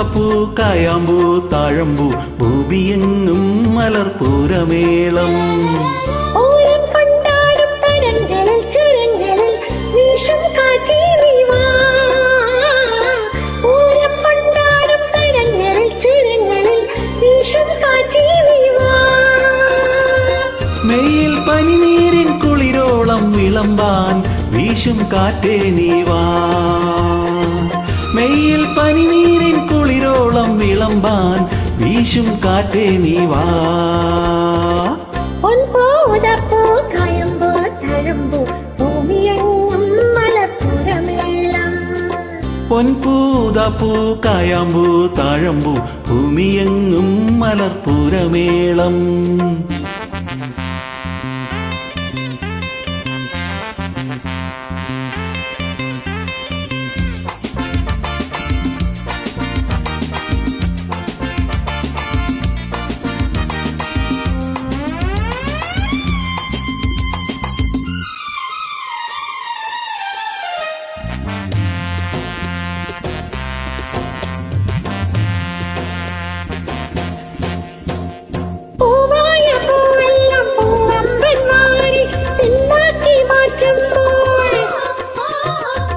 പൊൻപൂതാപ്പൂ കായാമ്പൂ താഴമ്പൂ ഭൂമിയെങ്ങും മലർപ്പൂരമേളം. മെയ്യിൽ പനിനീരിൻ കുളിരോളം വിളമ്പാൻ വീശും കാറ്റേ നീവാ. മെയ്യിൽ പനിനീരിൻ കുളിരോളം വിളമ്പാൻ വീശും കാറ്റേ നീവാ. പൊൻപൂതാപ്പൂ കായാമ്പൂ താഴമ്പൂ ഭൂമിയെങ്ങും മലർപ്പൂരമേളം. പൊൻപൂതാപ്പൂ കായാമ്പൂ താഴമ്പൂ ഭൂമിയെങ്ങും മലർപ്പൂരമേളം.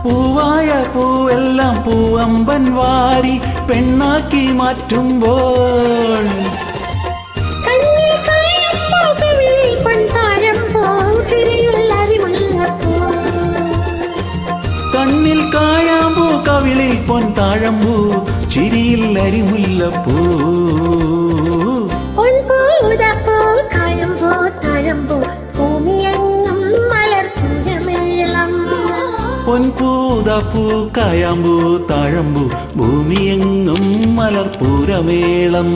പൂവായ പൂവെല്ലാം പൂവമ്പൻ വാരി പെണ്ണാക്കി മാറ്റുമ്പോൾ. കണ്ണിൽ കായാമ്പൂ കവിളിൽ പൊൻ താഴമ്പൂ ചിരിയിൽ അരിമുല്ലപ്പൂ. പൊൻപൂതാപ്പൂ കായാമ്പൂ താഴമ്പൂ ഭൂമിയെങ്ങും മലർപ്പൂരമേളം. പൊൻപൂതാപ്പൂ കായാമ്പൂ താഴമ്പൂ ഭൂമിയെങ്ങും മലർപ്പൂരമേളം.